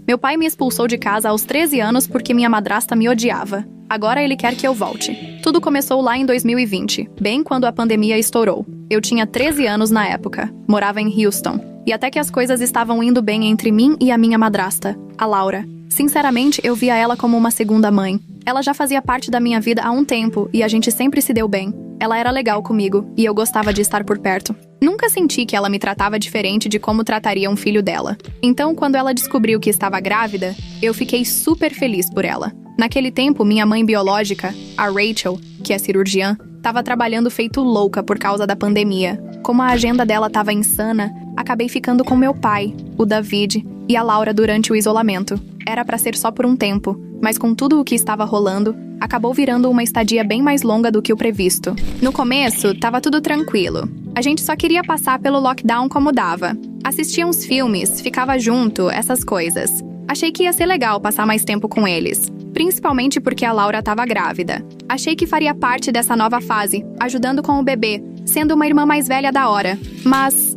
Meu pai me expulsou de casa aos 13 anos porque minha madrasta me odiava. Agora ele quer que eu volte. Tudo começou lá em 2020, bem quando a pandemia estourou. Eu tinha 13 anos na época, morava em Houston. E até que as coisas estavam indo bem entre mim e a minha madrasta, a Laura. Sinceramente, eu via ela como uma segunda mãe. Ela já fazia parte da minha vida há um tempo e a gente sempre se deu bem. Ela era legal comigo e eu gostava de estar por perto. Nunca senti que ela me tratava diferente de como trataria um filho dela. Então, quando ela descobriu que estava grávida, eu fiquei super feliz por ela. Naquele tempo, minha mãe biológica, a Rachel, que é cirurgiã, estava trabalhando feito louca por causa da pandemia. Como a agenda dela estava insana, acabei ficando com meu pai, o David, e a Laura durante o isolamento. Era para ser só por um tempo, mas com tudo o que estava rolando, acabou virando uma estadia bem mais longa do que o previsto. No começo, estava tudo tranquilo. A gente só queria passar pelo lockdown como dava. Assistia uns filmes, ficava junto, essas coisas. Achei que ia ser legal passar mais tempo com eles, principalmente porque a Laura estava grávida. Achei que faria parte dessa nova fase, ajudando com o bebê, sendo uma irmã mais velha da hora. Mas,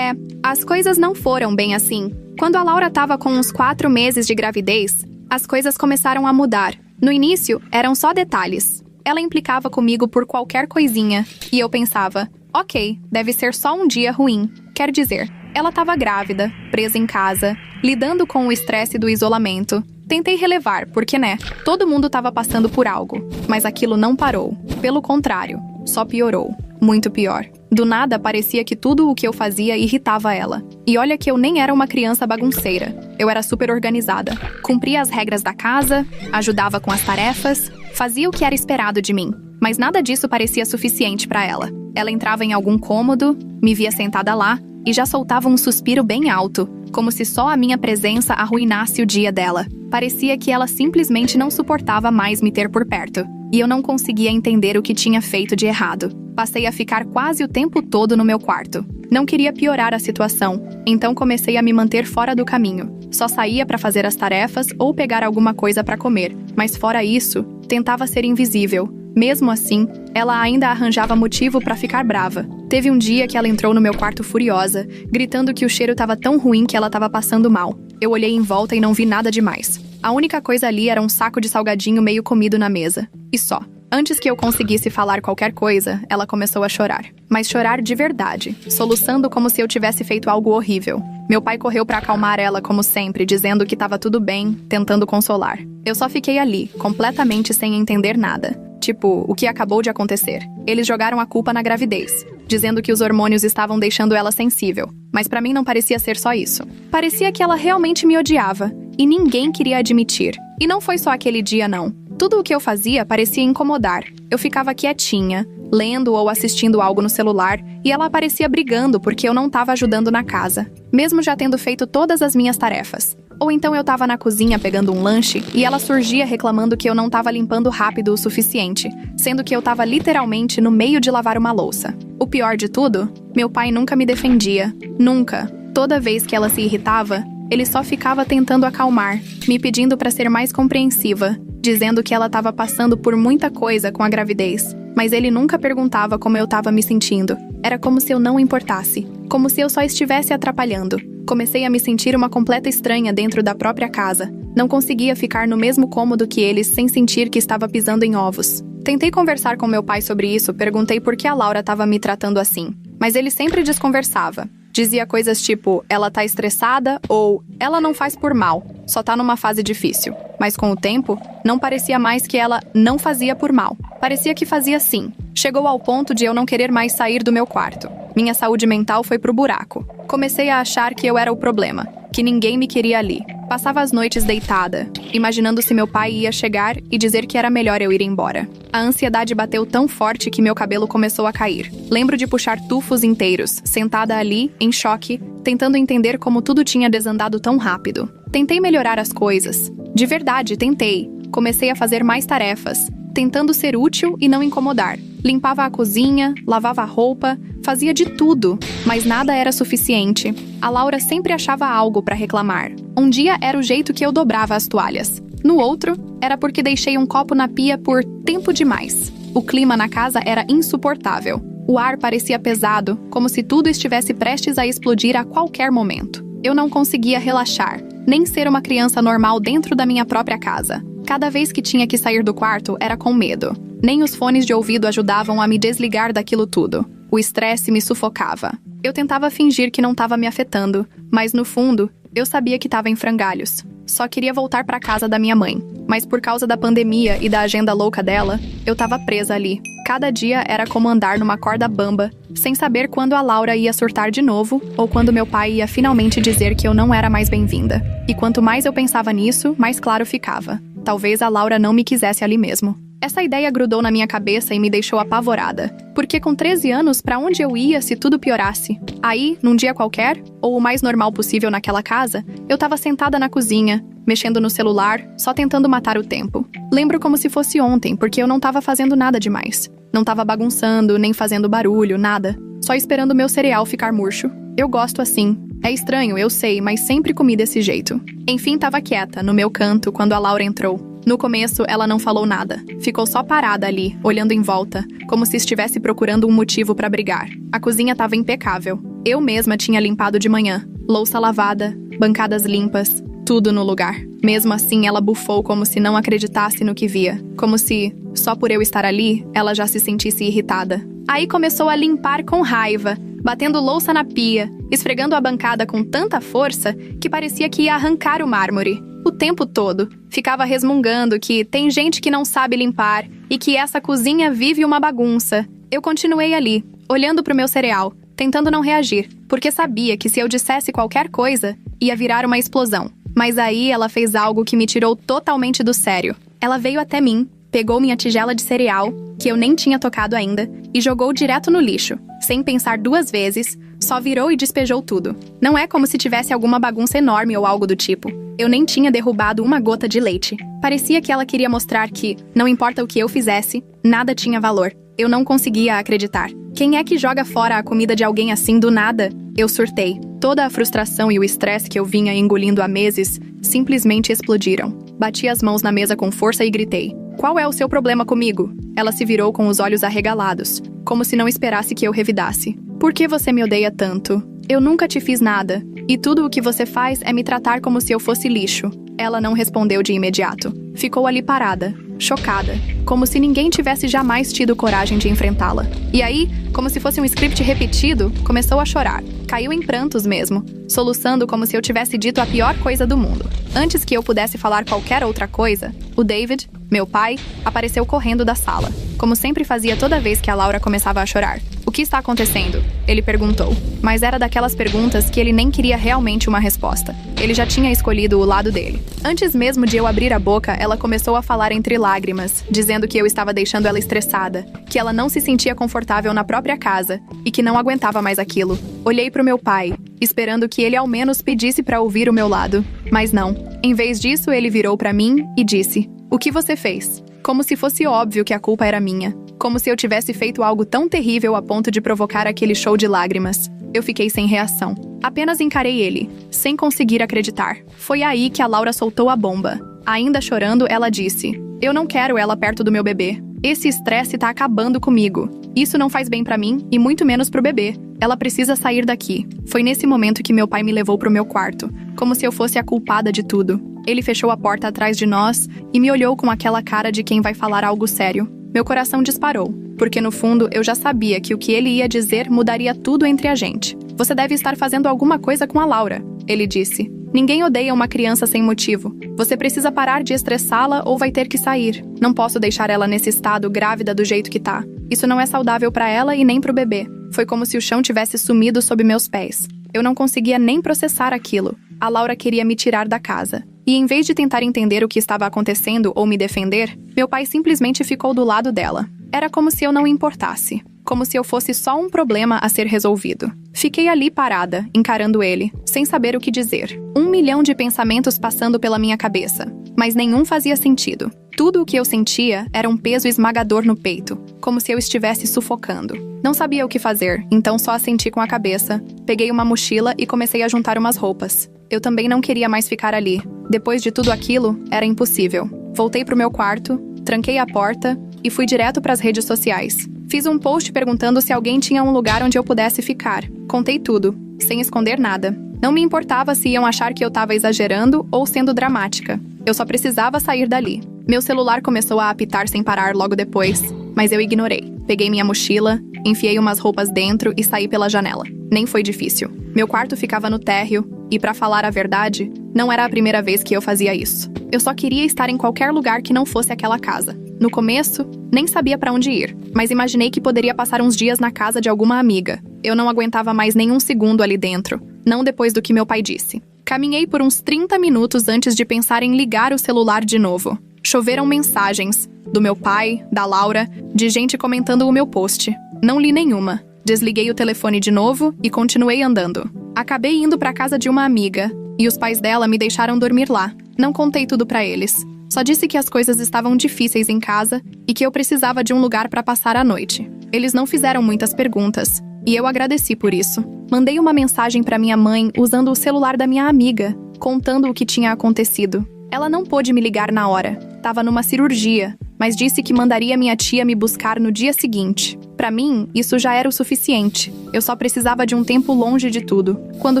as coisas não foram bem assim. Quando a Laura estava com uns 4 meses de gravidez, as coisas começaram a mudar. No início, eram só detalhes. Ela implicava comigo por qualquer coisinha, e eu pensava, ok, deve ser só um dia ruim. Quer dizer, ela estava grávida, presa em casa, lidando com o estresse do isolamento. Tentei relevar, porque todo mundo estava passando por algo. Mas aquilo não parou. Pelo contrário, só piorou. Muito pior. Do nada, parecia que tudo o que eu fazia irritava ela. E olha que eu nem era uma criança bagunceira. Eu era super organizada. Cumpria as regras da casa, ajudava com as tarefas, fazia o que era esperado de mim. Mas nada disso parecia suficiente para ela. Ela entrava em algum cômodo, me via sentada lá e já soltava um suspiro bem alto, como se só a minha presença arruinasse o dia dela. Parecia que ela simplesmente não suportava mais me ter por perto. E eu não conseguia entender o que tinha feito de errado. Passei a ficar quase o tempo todo no meu quarto. Não queria piorar a situação, então comecei a me manter fora do caminho. Só saía para fazer as tarefas ou pegar alguma coisa para comer, mas fora isso, tentava ser invisível. Mesmo assim, ela ainda arranjava motivo para ficar brava. Teve um dia que ela entrou no meu quarto furiosa, gritando que o cheiro estava tão ruim que ela estava passando mal. Eu olhei em volta e não vi nada demais. A única coisa ali era um saco de salgadinho meio comido na mesa. E só. Antes que eu conseguisse falar qualquer coisa, ela começou a chorar. Mas chorar de verdade, soluçando como se eu tivesse feito algo horrível. Meu pai correu para acalmar ela como sempre, dizendo que estava tudo bem, tentando consolar. Eu só fiquei ali, completamente sem entender nada. Tipo, o que acabou de acontecer. Eles jogaram a culpa na gravidez, dizendo que os hormônios estavam deixando ela sensível. Mas pra mim não parecia ser só isso. Parecia que ela realmente me odiava, e ninguém queria admitir. E não foi só aquele dia, não. Tudo o que eu fazia parecia incomodar. Eu ficava quietinha, lendo ou assistindo algo no celular, e ela aparecia brigando porque eu não estava ajudando na casa, mesmo já tendo feito todas as minhas tarefas. Ou então eu estava na cozinha pegando um lanche e ela surgia reclamando que eu não estava limpando rápido o suficiente, sendo que eu estava literalmente no meio de lavar uma louça. O pior de tudo, meu pai nunca me defendia. Nunca. Toda vez que ela se irritava, ele só ficava tentando acalmar, me pedindo para ser mais compreensiva, dizendo que ela estava passando por muita coisa com a gravidez. Mas ele nunca perguntava como eu estava me sentindo. Era como se eu não importasse, como se eu só estivesse atrapalhando. Comecei a me sentir uma completa estranha dentro da própria casa. Não conseguia ficar no mesmo cômodo que eles sem sentir que estava pisando em ovos. Tentei conversar com meu pai sobre isso, perguntei por que a Laura estava me tratando assim. Mas ele sempre desconversava. Dizia coisas tipo, ela tá estressada ou ela não faz por mal, só tá numa fase difícil. Mas com o tempo, não parecia mais que ela não fazia por mal. Parecia que fazia sim. Chegou ao ponto de eu não querer mais sair do meu quarto. Minha saúde mental foi pro buraco. Comecei a achar que eu era o problema, que ninguém me queria ali. Passava as noites deitada, imaginando se meu pai ia chegar e dizer que era melhor eu ir embora. A ansiedade bateu tão forte que meu cabelo começou a cair. Lembro de puxar tufos inteiros, sentada ali, em choque, tentando entender como tudo tinha desandado tão rápido. Tentei melhorar as coisas. De verdade, tentei. Comecei a fazer mais tarefas, tentando ser útil e não incomodar. Limpava a cozinha, lavava a roupa, fazia de tudo, mas nada era suficiente. A Laura sempre achava algo para reclamar. Um dia era o jeito que eu dobrava as toalhas. No outro, era porque deixei um copo na pia por tempo demais. O clima na casa era insuportável. O ar parecia pesado, como se tudo estivesse prestes a explodir a qualquer momento. Eu não conseguia relaxar. nem ser uma criança normal dentro da minha própria casa. Cada vez que tinha que sair do quarto, era com medo. Nem os fones de ouvido ajudavam a me desligar daquilo tudo. O estresse me sufocava. Eu tentava fingir que não estava me afetando, mas no fundo, eu sabia que estava em frangalhos. Só queria voltar para casa da minha mãe. Mas por causa da pandemia e da agenda louca dela, eu estava presa ali. Cada dia era como andar numa corda bamba, sem saber quando a Laura ia surtar de novo ou quando meu pai ia finalmente dizer que eu não era mais bem-vinda. E quanto mais eu pensava nisso, mais claro ficava. Talvez a Laura não me quisesse ali mesmo. Essa ideia grudou na minha cabeça e me deixou apavorada. Porque com 13 anos, pra onde eu ia se tudo piorasse? Aí, num dia qualquer, ou o mais normal possível naquela casa, eu tava sentada na cozinha, mexendo no celular, só tentando matar o tempo. Lembro como se fosse ontem, porque eu não tava fazendo nada demais. Não tava bagunçando, nem fazendo barulho, nada. Só esperando meu cereal ficar murcho. Eu gosto assim. É estranho, eu sei, mas sempre comi desse jeito. Enfim, tava quieta, no meu canto, quando a Laura entrou. No começo, ela não falou nada. Ficou só parada ali, olhando em volta, como se estivesse procurando um motivo pra brigar. A cozinha tava impecável. Eu mesma tinha limpado de manhã. Louça lavada, bancadas limpas, tudo no lugar. Mesmo assim, ela bufou como se não acreditasse no que via. Como se, só por eu estar ali, ela já se sentisse irritada. Aí começou a limpar com raiva, batendo louça na pia, esfregando a bancada com tanta força que parecia que ia arrancar o mármore. O tempo todo. Ficava resmungando que tem gente que não sabe limpar e que essa cozinha vive uma bagunça. Eu continuei ali, olhando pro meu cereal, tentando não reagir, porque sabia que se eu dissesse qualquer coisa, ia virar uma explosão. Mas aí ela fez algo que me tirou totalmente do sério. Ela veio até mim, pegou minha tigela de cereal, que eu nem tinha tocado ainda, e jogou direto no lixo. Sem pensar duas vezes, só virou e despejou tudo. Não é como se tivesse alguma bagunça enorme ou algo do tipo. Eu nem tinha derrubado uma gota de leite. Parecia que ela queria mostrar que, não importa o que eu fizesse, nada tinha valor. Eu não conseguia acreditar. Quem é que joga fora a comida de alguém assim do nada? Eu surtei. Toda a frustração e o estresse que eu vinha engolindo há meses simplesmente explodiram. Bati as mãos na mesa com força e gritei: "Qual é o seu problema comigo?" Ela se virou com os olhos arregalados, como se não esperasse que eu revidasse. "Por que você me odeia tanto? Eu nunca te fiz nada, e tudo o que você faz é me tratar como se eu fosse lixo." Ela não respondeu de imediato. Ficou ali parada, chocada, como se ninguém tivesse jamais tido coragem de enfrentá-la. E aí, como se fosse um script repetido, começou a chorar. Caiu em prantos mesmo, soluçando como se eu tivesse dito a pior coisa do mundo. Antes que eu pudesse falar qualquer outra coisa, o David, meu pai, apareceu correndo da sala, como sempre fazia toda vez que a Laura começava a chorar. "O que está acontecendo?" ele perguntou. Mas era daquelas perguntas que ele nem queria realmente uma resposta. Ele já tinha escolhido o lado dele. Antes mesmo de eu abrir a boca, ela começou a falar entre lágrimas, dizendo que eu estava deixando ela estressada, que ela não se sentia confortável na própria casa e que não aguentava mais aquilo. Olhei pro meu pai, esperando que ele ao menos pedisse para ouvir o meu lado. Mas não. Em vez disso, ele virou para mim e disse: "O que você fez?" Como se fosse óbvio que a culpa era minha. Como se eu tivesse feito algo tão terrível a ponto de provocar aquele show de lágrimas. Eu fiquei sem reação. Apenas encarei ele, sem conseguir acreditar. Foi aí que a Laura soltou a bomba. Ainda chorando, ela disse: "Eu não quero ela perto do meu bebê. Esse estresse tá acabando comigo. Isso não faz bem pra mim e muito menos pro bebê. Ela precisa sair daqui." Foi nesse momento que meu pai me levou pro meu quarto, como se eu fosse a culpada de tudo. Ele fechou a porta atrás de nós e me olhou com aquela cara de quem vai falar algo sério. Meu coração disparou, porque no fundo eu já sabia que o que ele ia dizer mudaria tudo entre a gente. "Você deve estar fazendo alguma coisa com a Laura", ele disse. "Ninguém odeia uma criança sem motivo. Você precisa parar de estressá-la ou vai ter que sair. Não posso deixar ela nesse estado grávida do jeito que tá. Isso não é saudável pra ela e nem pro bebê." Foi como se o chão tivesse sumido sob meus pés. Eu não conseguia nem processar aquilo. A Laura queria me tirar da casa. E em vez de tentar entender o que estava acontecendo ou me defender, meu pai simplesmente ficou do lado dela. Era como se eu não importasse. Como se eu fosse só um problema a ser resolvido. Fiquei ali parada, encarando ele, sem saber o que dizer. 1 milhão de pensamentos passando pela minha cabeça. Mas nenhum fazia sentido. Tudo o que eu sentia era um peso esmagador no peito, como se eu estivesse sufocando. Não sabia o que fazer, então só assenti com a cabeça. Peguei uma mochila e comecei a juntar umas roupas. Eu também não queria mais ficar ali. Depois de tudo aquilo, era impossível. Voltei pro meu quarto, tranquei a porta e fui direto pras redes sociais. Fiz um post perguntando se alguém tinha um lugar onde eu pudesse ficar. Contei tudo, sem esconder nada. Não me importava se iam achar que eu estava exagerando ou sendo dramática. Eu só precisava sair dali. Meu celular começou a apitar sem parar logo depois, mas eu ignorei. Peguei minha mochila, enfiei umas roupas dentro e saí pela janela. Nem foi difícil. Meu quarto ficava no térreo e, pra falar a verdade, não era a primeira vez que eu fazia isso. Eu só queria estar em qualquer lugar que não fosse aquela casa. No começo, nem sabia pra onde ir, mas imaginei que poderia passar uns dias na casa de alguma amiga. Eu não aguentava mais nenhum segundo ali dentro, não depois do que meu pai disse. Caminhei por uns 30 minutos antes de pensar em ligar o celular de novo. Choveram mensagens, do meu pai, da Laura, de gente comentando o meu post. Não li nenhuma. Desliguei o telefone de novo e continuei andando. Acabei indo pra casa de uma amiga, e os pais dela me deixaram dormir lá. Não contei tudo pra eles. Só disse que as coisas estavam difíceis em casa e que eu precisava de um lugar pra passar a noite. Eles não fizeram muitas perguntas, e eu agradeci por isso. Mandei uma mensagem pra minha mãe usando o celular da minha amiga, contando o que tinha acontecido. Ela não pôde me ligar na hora. Tava numa cirurgia, mas disse que mandaria minha tia me buscar no dia seguinte. Pra mim, isso já era o suficiente. Eu só precisava de um tempo longe de tudo. Quando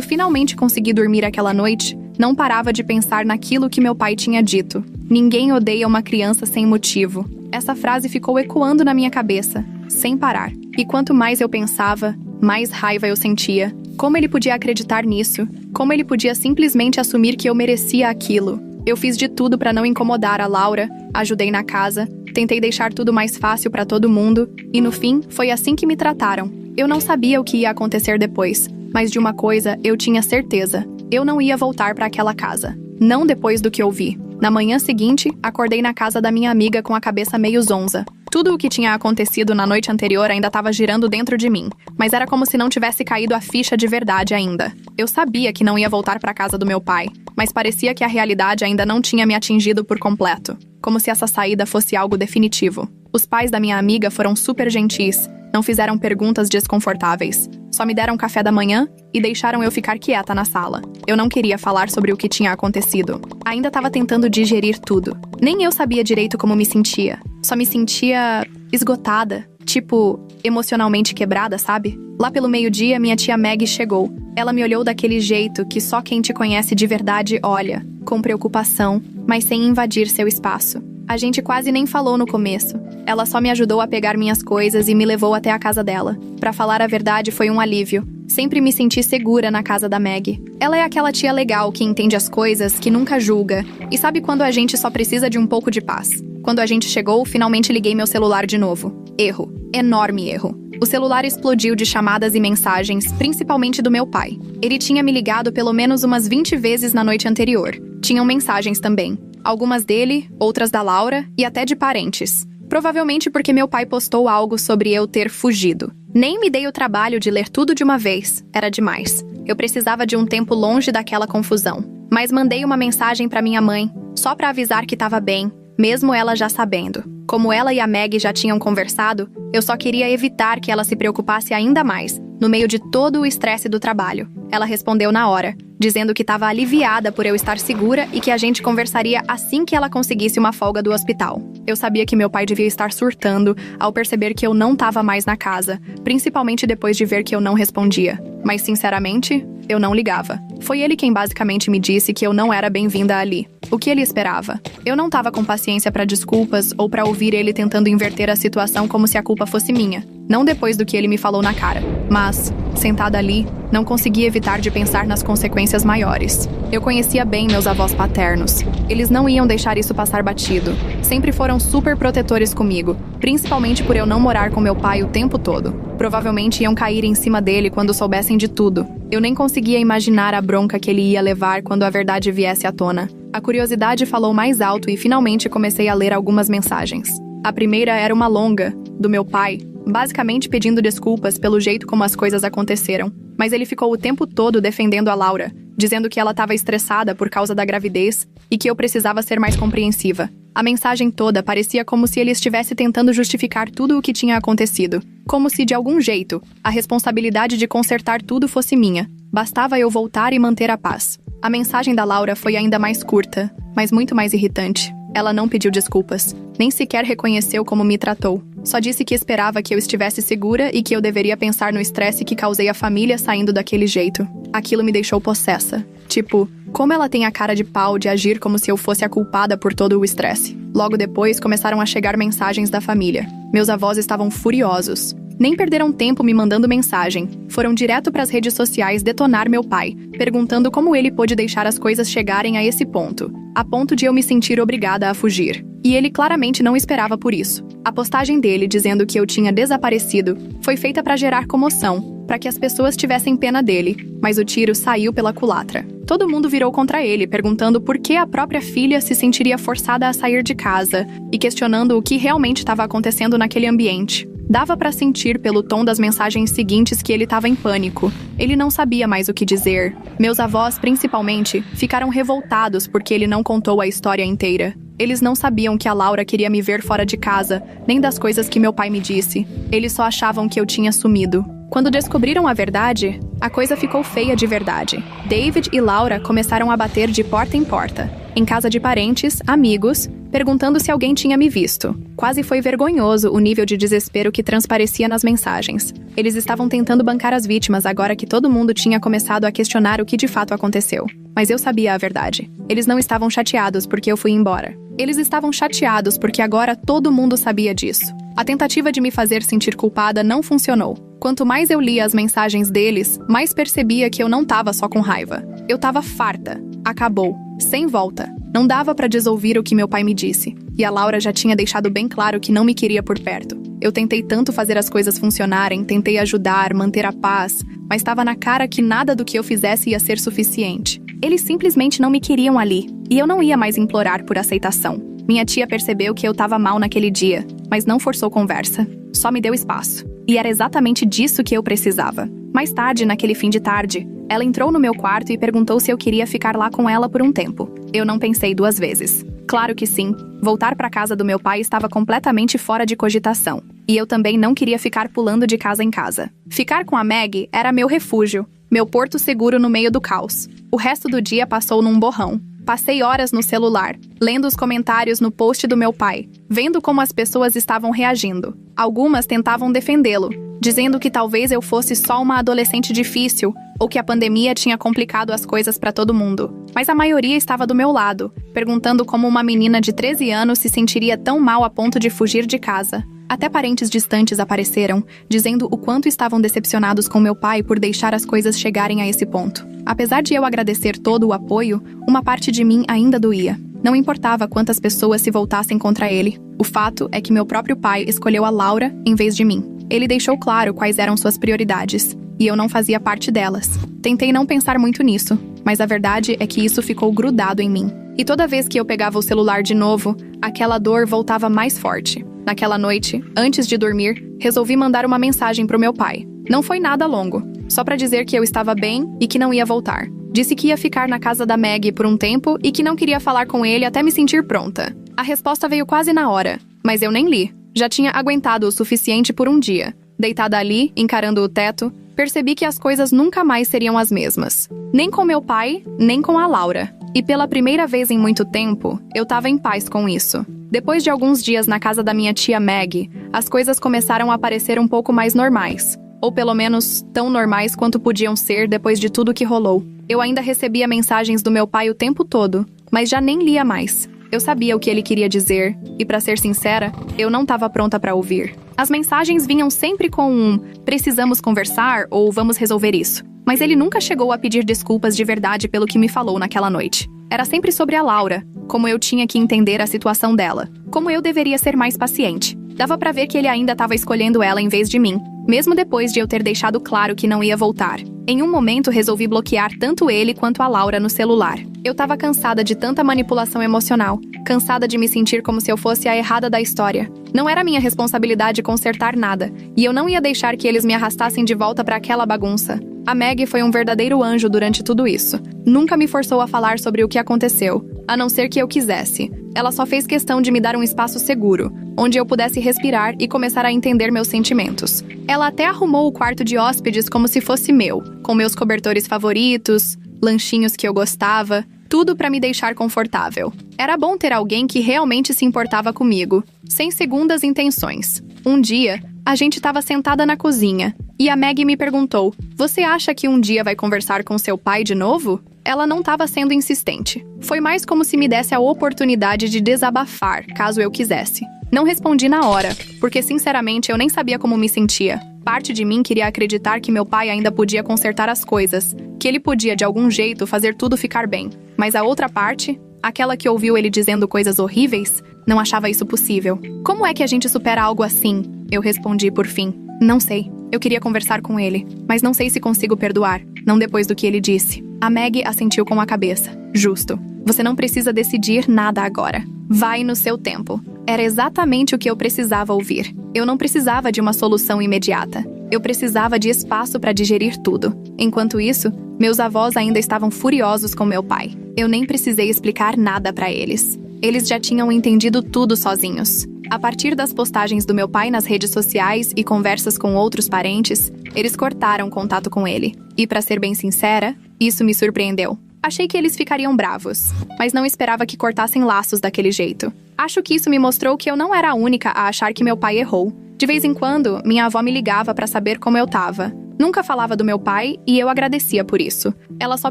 finalmente consegui dormir aquela noite, não parava de pensar naquilo que meu pai tinha dito. Ninguém odeia uma criança sem motivo. Essa frase ficou ecoando na minha cabeça, sem parar. E quanto mais eu pensava, mais raiva eu sentia. Como ele podia acreditar nisso? Como ele podia simplesmente assumir que eu merecia aquilo? Eu fiz de tudo pra não incomodar a Laura, ajudei na casa, tentei deixar tudo mais fácil pra todo mundo, e no fim, foi assim que me trataram. Eu não sabia o que ia acontecer depois, mas de uma coisa eu tinha certeza. Eu não ia voltar pra aquela casa. Não depois do que ouvi. Na manhã seguinte, acordei na casa da minha amiga com a cabeça meio zonza. Tudo o que tinha acontecido na noite anterior ainda estava girando dentro de mim, mas era como se não tivesse caído a ficha de verdade ainda. Eu sabia que não ia voltar para casa do meu pai, mas parecia que a realidade ainda não tinha me atingido por completo, como se essa saída fosse algo definitivo. Os pais da minha amiga foram super gentis, não fizeram perguntas desconfortáveis. Só me deram café da manhã e deixaram eu ficar quieta na sala. Eu não queria falar sobre o que tinha acontecido. Ainda estava tentando digerir tudo. Nem eu sabia direito como me sentia. Só me sentia esgotada, tipo, emocionalmente quebrada, sabe? Lá pelo meio-dia, minha tia Maggie chegou. Ela me olhou daquele jeito que só quem te conhece de verdade olha, com preocupação, mas sem invadir seu espaço. A gente quase nem falou no começo. Ela só me ajudou a pegar minhas coisas e me levou até a casa dela. Pra falar a verdade, foi um alívio. Sempre me senti segura na casa da Maggie. Ela é aquela tia legal que entende as coisas, que nunca julga. E sabe quando a gente só precisa de um pouco de paz. Quando a gente chegou, finalmente liguei meu celular de novo. Erro. Enorme erro. O celular explodiu de chamadas e mensagens, principalmente do meu pai. Ele tinha me ligado pelo menos umas 20 vezes na noite anterior. Tinham mensagens também. Algumas dele, outras da Laura e até de parentes. Provavelmente porque meu pai postou algo sobre eu ter fugido. Nem me dei o trabalho de ler tudo de uma vez. Era demais. Eu precisava de um tempo longe daquela confusão. Mas mandei uma mensagem pra minha mãe, só pra avisar que tava bem, mesmo ela já sabendo. Como ela e a Maggie já tinham conversado, eu só queria evitar que ela se preocupasse ainda mais, no meio de todo o estresse do trabalho. Ela respondeu na hora, dizendo que estava aliviada por eu estar segura e que a gente conversaria assim que ela conseguisse uma folga do hospital. Eu sabia que meu pai devia estar surtando ao perceber que eu não estava mais na casa, principalmente depois de ver que eu não respondia. Mas, sinceramente, eu não ligava. Foi ele quem basicamente me disse que eu não era bem-vinda ali. O que ele esperava? Eu não estava com paciência para desculpas ou para ouvir ele tentando inverter a situação como se a culpa fosse minha. Não depois do que ele me falou na cara. Mas, sentada ali, não consegui evitar de pensar nas consequências maiores. Eu conhecia bem meus avós paternos. Eles não iam deixar isso passar batido. Sempre foram super protetores comigo, principalmente por eu não morar com meu pai o tempo todo. Provavelmente iam cair em cima dele quando soubessem de tudo. Eu nem conseguia imaginar a bronca que ele ia levar quando a verdade viesse à tona. A curiosidade falou mais alto e finalmente comecei a ler algumas mensagens. A primeira era uma longa, do meu pai, basicamente pedindo desculpas pelo jeito como as coisas aconteceram. Mas ele ficou o tempo todo defendendo a Laura, dizendo que ela estava estressada por causa da gravidez e que eu precisava ser mais compreensiva. A mensagem toda parecia como se ele estivesse tentando justificar tudo o que tinha acontecido. Como se, de algum jeito, a responsabilidade de consertar tudo fosse minha. Bastava eu voltar e manter a paz. A mensagem da Laura foi ainda mais curta, mas muito mais irritante. Ela não pediu desculpas, nem sequer reconheceu como me tratou. Só disse que esperava que eu estivesse segura e que eu deveria pensar no estresse que causei à família saindo daquele jeito. Aquilo me deixou possessa. Tipo, como ela tem a cara de pau de agir como se eu fosse a culpada por todo o estresse. Logo depois, começaram a chegar mensagens da família. Meus avós estavam furiosos. Nem perderam tempo me mandando mensagem. Foram direto para as redes sociais detonar meu pai, perguntando como ele pôde deixar as coisas chegarem a esse ponto, a ponto de eu me sentir obrigada a fugir. E ele claramente não esperava por isso. A postagem dele dizendo que eu tinha desaparecido foi feita para gerar comoção, para que as pessoas tivessem pena dele, mas o tiro saiu pela culatra. Todo mundo virou contra ele, perguntando por que a própria filha se sentiria forçada a sair de casa e questionando o que realmente estava acontecendo naquele ambiente. Dava para sentir pelo tom das mensagens seguintes que ele estava em pânico. Ele não sabia mais o que dizer. Meus avós, principalmente, ficaram revoltados porque ele não contou a história inteira. Eles não sabiam que a Laura queria me ver fora de casa, nem das coisas que meu pai me disse. Eles só achavam que eu tinha sumido. Quando descobriram a verdade, a coisa ficou feia de verdade. David e Laura começaram a bater de porta em porta, em casa de parentes, amigos, perguntando se alguém tinha me visto. Quase foi vergonhoso o nível de desespero que transparecia nas mensagens. Eles estavam tentando bancar as vítimas agora que todo mundo tinha começado a questionar o que de fato aconteceu. Mas eu sabia a verdade. Eles não estavam chateados porque eu fui embora. Eles estavam chateados porque agora todo mundo sabia disso. A tentativa de me fazer sentir culpada não funcionou. Quanto mais eu lia as mensagens deles, mais percebia que eu não tava só com raiva. Eu tava farta. Acabou. Sem volta. Não dava pra desouvir o que meu pai me disse. E a Laura já tinha deixado bem claro que não me queria por perto. Eu tentei tanto fazer as coisas funcionarem, tentei ajudar, manter a paz, mas estava na cara que nada do que eu fizesse ia ser suficiente. Eles simplesmente não me queriam ali, e eu não ia mais implorar por aceitação. Minha tia percebeu que eu estava mal naquele dia, mas não forçou conversa. Só me deu espaço. E era exatamente disso que eu precisava. Mais tarde, naquele fim de tarde, ela entrou no meu quarto e perguntou se eu queria ficar lá com ela por um tempo. Eu não pensei duas vezes. Claro que sim. Voltar para casa do meu pai estava completamente fora de cogitação. E eu também não queria ficar pulando de casa em casa. Ficar com a Maggie era meu refúgio, meu porto seguro no meio do caos. O resto do dia passou num borrão. Passei horas no celular, lendo os comentários no post do meu pai, vendo como as pessoas estavam reagindo. Algumas tentavam defendê-lo, dizendo que talvez eu fosse só uma adolescente difícil ou que a pandemia tinha complicado as coisas para todo mundo. Mas a maioria estava do meu lado, perguntando como uma menina de 13 anos se sentiria tão mal a ponto de fugir de casa. Até parentes distantes apareceram, dizendo o quanto estavam decepcionados com meu pai por deixar as coisas chegarem a esse ponto. Apesar de eu agradecer todo o apoio, uma parte de mim ainda doía. Não importava quantas pessoas se voltassem contra ele. O fato é que meu próprio pai escolheu a Laura em vez de mim. Ele deixou claro quais eram suas prioridades, e eu não fazia parte delas. Tentei não pensar muito nisso, mas a verdade é que isso ficou grudado em mim. E toda vez que eu pegava o celular de novo, aquela dor voltava mais forte. Naquela noite, antes de dormir, resolvi mandar uma mensagem pro meu pai. Não foi nada longo, só pra dizer que eu estava bem e que não ia voltar. Disse que ia ficar na casa da Maggie por um tempo e que não queria falar com ele até me sentir pronta. A resposta veio quase na hora, mas eu nem li. Já tinha aguentado o suficiente por um dia. Deitada ali, encarando o teto, percebi que as coisas nunca mais seriam as mesmas. Nem com meu pai, nem com a Laura. E pela primeira vez em muito tempo, eu tava em paz com isso. Depois de alguns dias na casa da minha tia Maggie, as coisas começaram a parecer um pouco mais normais. Ou pelo menos, tão normais quanto podiam ser depois de tudo que rolou. Eu ainda recebia mensagens do meu pai o tempo todo, mas já nem lia mais. Eu sabia o que ele queria dizer, e pra ser sincera, eu não estava pronta pra ouvir. As mensagens vinham sempre com um "precisamos conversar" ou "vamos resolver isso". Mas ele nunca chegou a pedir desculpas de verdade pelo que me falou naquela noite. Era sempre sobre a Laura, como eu tinha que entender a situação dela, como eu deveria ser mais paciente. Dava pra ver que ele ainda estava escolhendo ela em vez de mim, mesmo depois de eu ter deixado claro que não ia voltar. Em um momento, resolvi bloquear tanto ele quanto a Laura no celular. Eu estava cansada de tanta manipulação emocional, cansada de me sentir como se eu fosse a errada da história. Não era minha responsabilidade consertar nada, e eu não ia deixar que eles me arrastassem de volta para aquela bagunça. A Maggie foi um verdadeiro anjo durante tudo isso. Nunca me forçou a falar sobre o que aconteceu, a não ser que eu quisesse. Ela só fez questão de me dar um espaço seguro, onde eu pudesse respirar e começar a entender meus sentimentos. Ela até arrumou o quarto de hóspedes como se fosse meu, com meus cobertores favoritos, lanchinhos que eu gostava, tudo para me deixar confortável. Era bom ter alguém que realmente se importava comigo, sem segundas intenções. Um dia, a gente estava sentada na cozinha e a Maggie me perguntou: "Você acha que um dia vai conversar com seu pai de novo?" Ela não estava sendo insistente. Foi mais como se me desse a oportunidade de desabafar, caso eu quisesse. Não respondi na hora, porque sinceramente eu nem sabia como me sentia. Parte de mim queria acreditar que meu pai ainda podia consertar as coisas, que ele podia de algum jeito fazer tudo ficar bem. Mas a outra parte, aquela que ouviu ele dizendo coisas horríveis, não achava isso possível. "Como é que a gente supera algo assim?" Eu respondi por fim. "Não sei. Eu queria conversar com ele, mas não sei se consigo perdoar, não depois do que ele disse." A Maggie assentiu com a cabeça. "Justo. Você não precisa decidir nada agora. Vai no seu tempo." Era exatamente o que eu precisava ouvir. Eu não precisava de uma solução imediata. Eu precisava de espaço para digerir tudo. Enquanto isso, meus avós ainda estavam furiosos com meu pai. Eu nem precisei explicar nada para eles. Eles já tinham entendido tudo sozinhos. A partir das postagens do meu pai nas redes sociais e conversas com outros parentes, eles cortaram contato com ele. E, para ser bem sincera, isso me surpreendeu. Achei que eles ficariam bravos, mas não esperava que cortassem laços daquele jeito. Acho que isso me mostrou que eu não era a única a achar que meu pai errou. De vez em quando, minha avó me ligava para saber como eu tava. Nunca falava do meu pai e eu agradecia por isso. Ela só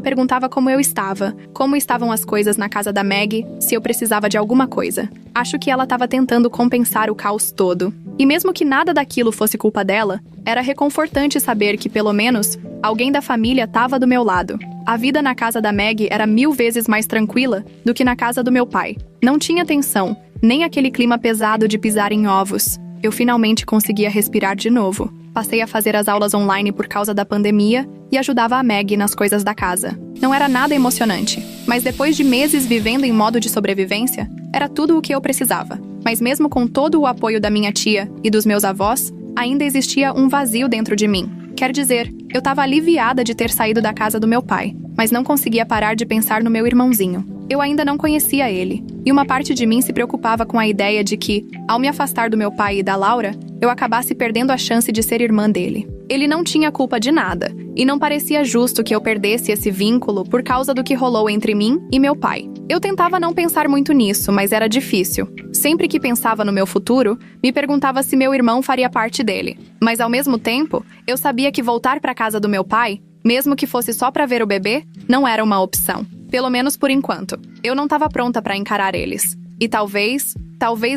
perguntava como eu estava, como estavam as coisas na casa da Maggie, se eu precisava de alguma coisa. Acho que ela estava tentando compensar o caos todo. E mesmo que nada daquilo fosse culpa dela, era reconfortante saber que, pelo menos, alguém da família estava do meu lado. A vida na casa da Maggie era 1000 vezes mais tranquila do que na casa do meu pai. Não tinha tensão, nem aquele clima pesado de pisar em ovos. Eu finalmente conseguia respirar de novo. Passei a fazer as aulas online por causa da pandemia e ajudava a Maggie nas coisas da casa. Não era nada emocionante, mas depois de meses vivendo em modo de sobrevivência, era tudo o que eu precisava. Mas mesmo com todo o apoio da minha tia e dos meus avós, ainda existia um vazio dentro de mim. Quer dizer, eu estava aliviada de ter saído da casa do meu pai, mas não conseguia parar de pensar no meu irmãozinho. Eu ainda não conhecia ele, e uma parte de mim se preocupava com a ideia de que, ao me afastar do meu pai e da Laura, eu acabasse perdendo a chance de ser irmã dele. Ele não tinha culpa de nada, e não parecia justo que eu perdesse esse vínculo por causa do que rolou entre mim e meu pai. Eu tentava não pensar muito nisso, mas era difícil. Sempre que pensava no meu futuro, me perguntava se meu irmão faria parte dele. Mas ao mesmo tempo, eu sabia que voltar para casa do meu pai, mesmo que fosse só para ver o bebê, não era uma opção. Pelo menos por enquanto. Eu não estava pronta para encarar eles. E talvez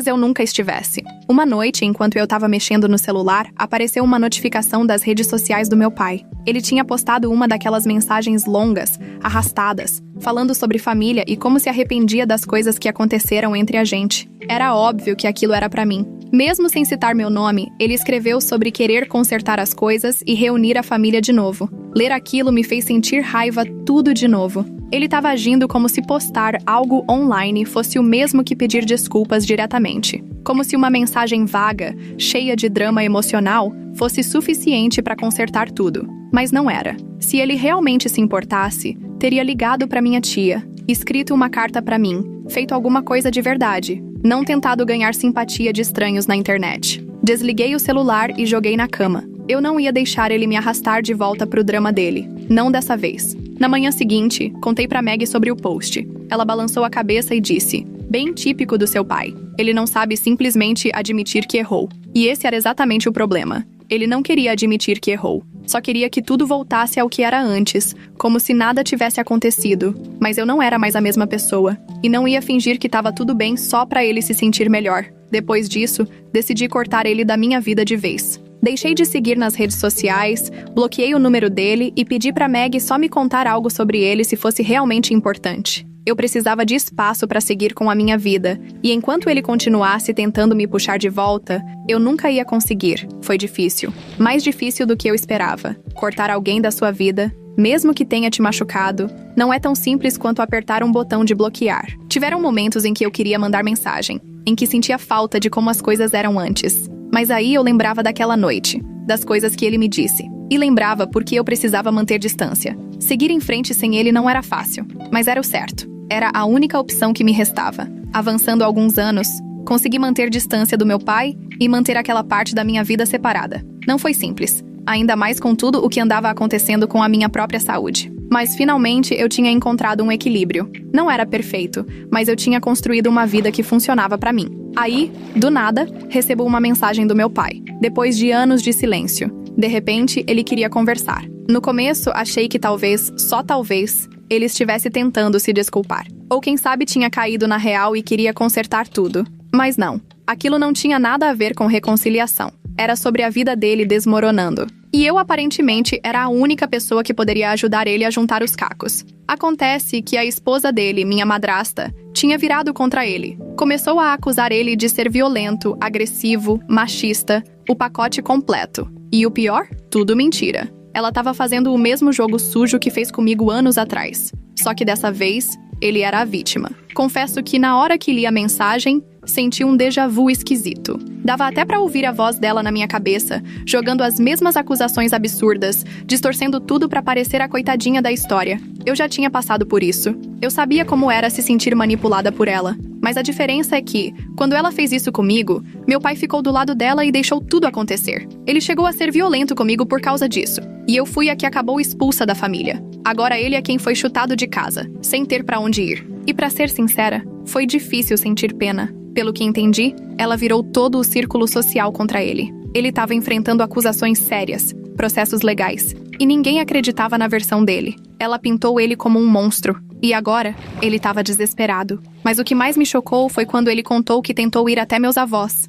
eu nunca estivesse. Uma noite, enquanto eu estava mexendo no celular, apareceu uma notificação das redes sociais do meu pai. Ele tinha postado uma daquelas mensagens longas, arrastadas, falando sobre família e como se arrependia das coisas que aconteceram entre a gente. Era óbvio que aquilo era pra mim. Mesmo sem citar meu nome, ele escreveu sobre querer consertar as coisas e reunir a família de novo. Ler aquilo me fez sentir raiva tudo de novo. Ele estava agindo como se postar algo online fosse o mesmo que pedir desculpas diretamente. Como se uma mensagem vaga, cheia de drama emocional, fosse suficiente para consertar tudo. Mas não era. Se ele realmente se importasse, teria ligado para minha tia, escrito uma carta para mim, feito alguma coisa de verdade, não tentado ganhar simpatia de estranhos na internet. Desliguei o celular e joguei na cama. Eu não ia deixar ele me arrastar de volta pro drama dele. Não dessa vez. Na manhã seguinte, contei pra Maggie sobre o post. Ela balançou a cabeça e disse: "Bem típico do seu pai. Ele não sabe simplesmente admitir que errou." E esse era exatamente o problema. Ele não queria admitir que errou. Só queria que tudo voltasse ao que era antes, como se nada tivesse acontecido. Mas eu não era mais a mesma pessoa. E não ia fingir que estava tudo bem só pra ele se sentir melhor. Depois disso, decidi cortar ele da minha vida de vez. Deixei de seguir nas redes sociais, bloqueei o número dele e pedi pra Maggie só me contar algo sobre ele se fosse realmente importante. Eu precisava de espaço para seguir com a minha vida, e enquanto ele continuasse tentando me puxar de volta, eu nunca ia conseguir. Foi difícil. Mais difícil do que eu esperava. Cortar alguém da sua vida, mesmo que tenha te machucado, não é tão simples quanto apertar um botão de bloquear. Tiveram momentos em que eu queria mandar mensagem, em que sentia falta de como as coisas eram antes. Mas aí eu lembrava daquela noite, das coisas que ele me disse. E lembrava porque eu precisava manter distância. Seguir em frente sem ele não era fácil, mas era o certo. Era a única opção que me restava. Avançando alguns anos, consegui manter distância do meu pai e manter aquela parte da minha vida separada. Não foi simples, ainda mais com tudo o que andava acontecendo com a minha própria saúde. Mas finalmente eu tinha encontrado um equilíbrio. Não era perfeito, mas eu tinha construído uma vida que funcionava pra mim. Aí, do nada, recebo uma mensagem do meu pai, depois de anos de silêncio. De repente, ele queria conversar. No começo, achei que talvez, só talvez, ele estivesse tentando se desculpar. Ou quem sabe tinha caído na real e queria consertar tudo. Mas não, aquilo não tinha nada a ver com reconciliação. Era sobre a vida dele desmoronando. E eu, aparentemente, era a única pessoa que poderia ajudar ele a juntar os cacos. Acontece que a esposa dele, minha madrasta, tinha virado contra ele. Começou a acusar ele de ser violento, agressivo, machista, o pacote completo. E o pior? Tudo mentira. Ela estava fazendo o mesmo jogo sujo que fez comigo anos atrás. Só que dessa vez, ele era a vítima. Confesso que na hora que li a mensagem, senti um déjà vu esquisito. Dava até pra ouvir a voz dela na minha cabeça, jogando as mesmas acusações absurdas, distorcendo tudo pra parecer a coitadinha da história. Eu já tinha passado por isso. Eu sabia como era se sentir manipulada por ela. Mas a diferença é que, quando ela fez isso comigo, meu pai ficou do lado dela e deixou tudo acontecer. Ele chegou a ser violento comigo por causa disso. E eu fui a que acabou expulsa da família. Agora ele é quem foi chutado de casa, sem ter pra onde ir. E pra ser sincera, foi difícil sentir pena. Pelo que entendi, ela virou todo o círculo social contra ele. Ele estava enfrentando acusações sérias, processos legais, e ninguém acreditava na versão dele. Ela pintou ele como um monstro, e agora, ele estava desesperado. Mas o que mais me chocou foi quando ele contou que tentou ir até meus avós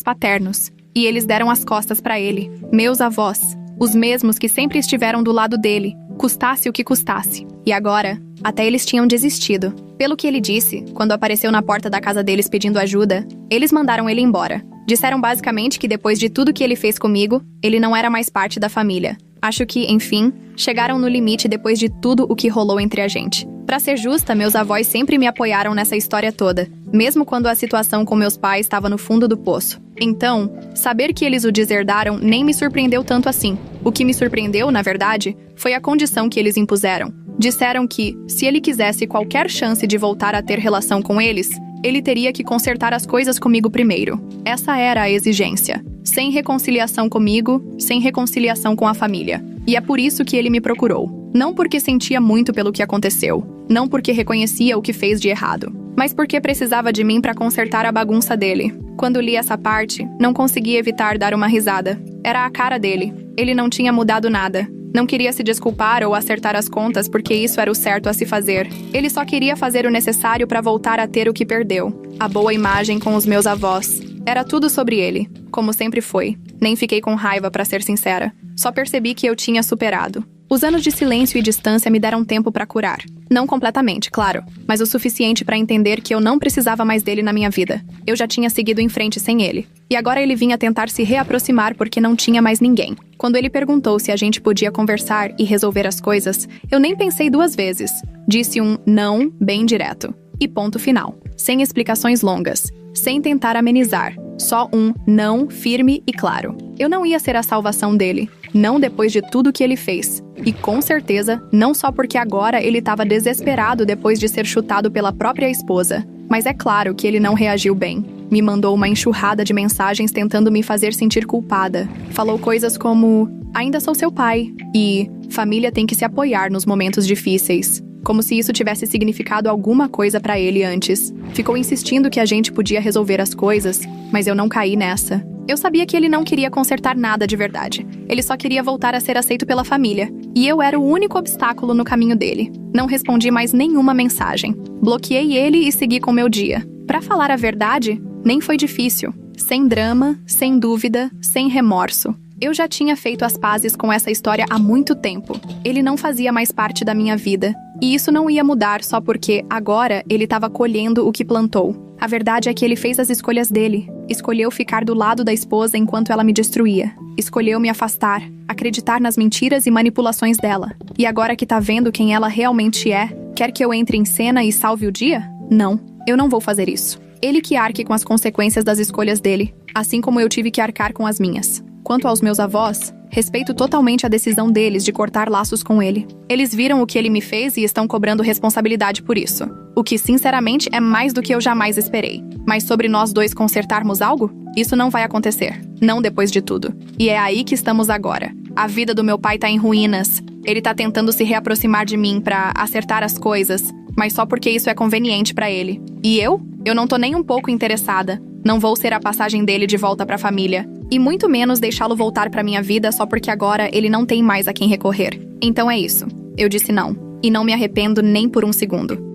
paternos, e eles deram as costas para ele. Meus avós, os mesmos que sempre estiveram do lado dele, custasse o que custasse. E agora, até eles tinham desistido. Pelo que ele disse, quando apareceu na porta da casa deles pedindo ajuda, eles mandaram ele embora. Disseram basicamente que depois de tudo que ele fez comigo, ele não era mais parte da família. Acho que, enfim, chegaram no limite depois de tudo o que rolou entre a gente. Pra ser justa, meus avós sempre me apoiaram nessa história toda, mesmo quando a situação com meus pais estava no fundo do poço. Então, saber que eles o deserdaram nem me surpreendeu tanto assim. O que me surpreendeu, na verdade, foi a condição que eles impuseram. Disseram que, se ele quisesse qualquer chance de voltar a ter relação com eles, ele teria que consertar as coisas comigo primeiro. Essa era a exigência. Sem reconciliação comigo, sem reconciliação com a família. E é por isso que ele me procurou. Não porque sentia muito pelo que aconteceu. Não porque reconhecia o que fez de errado. Mas porque precisava de mim para consertar a bagunça dele. Quando li essa parte, não consegui evitar dar uma risada. Era a cara dele. Ele não tinha mudado nada. Não queria se desculpar ou acertar as contas porque isso era o certo a se fazer. Ele só queria fazer o necessário para voltar a ter o que perdeu. A boa imagem com os meus avós. Era tudo sobre ele, como sempre foi. Nem fiquei com raiva, para ser sincera. Só percebi que eu tinha superado. Os anos de silêncio e distância me deram tempo para curar. Não completamente, claro, mas o suficiente para entender que eu não precisava mais dele na minha vida. Eu já tinha seguido em frente sem ele. E agora ele vinha tentar se reaproximar porque não tinha mais ninguém. Quando ele perguntou se a gente podia conversar e resolver as coisas, eu nem pensei duas vezes. Disse um não bem direto. E ponto final. Sem explicações longas. Sem tentar amenizar. Só um não firme e claro. Eu não ia ser a salvação dele. Não depois de tudo que ele fez. E com certeza, não só porque agora ele estava desesperado depois de ser chutado pela própria esposa. Mas é claro que ele não reagiu bem. Me mandou uma enxurrada de mensagens tentando me fazer sentir culpada. Falou coisas como, ainda sou seu pai. E, família tem que se apoiar nos momentos difíceis. Como se isso tivesse significado alguma coisa pra ele antes. Ficou insistindo que a gente podia resolver as coisas, mas eu não caí nessa. Eu sabia que ele não queria consertar nada de verdade. Ele só queria voltar a ser aceito pela família. E eu era o único obstáculo no caminho dele. Não respondi mais nenhuma mensagem. Bloqueei ele e segui com meu dia. Pra falar a verdade, nem foi difícil. Sem drama, sem dúvida, sem remorso. Eu já tinha feito as pazes com essa história há muito tempo. Ele não fazia mais parte da minha vida. E isso não ia mudar só porque, agora, ele estava colhendo o que plantou. A verdade é que ele fez as escolhas dele. Escolheu ficar do lado da esposa enquanto ela me destruía. Escolheu me afastar, acreditar nas mentiras e manipulações dela. E agora que tá vendo quem ela realmente é, quer que eu entre em cena e salve o dia? Não, eu não vou fazer isso. Ele que arque com as consequências das escolhas dele, assim como eu tive que arcar com as minhas. Quanto aos meus avós, respeito totalmente a decisão deles de cortar laços com ele. Eles viram o que ele me fez e estão cobrando responsabilidade por isso. O que, sinceramente, é mais do que eu jamais esperei. Mas sobre nós dois consertarmos algo? Isso não vai acontecer. Não depois de tudo. E é aí que estamos agora. A vida do meu pai tá em ruínas. Ele tá tentando se reaproximar de mim pra acertar as coisas, mas só porque isso é conveniente pra ele. E eu? Eu não tô nem um pouco interessada. Não vou ser a passagem dele de volta pra família. E muito menos deixá-lo voltar pra minha vida só porque agora ele não tem mais a quem recorrer. Então é isso. Eu disse não. E não me arrependo nem por um segundo.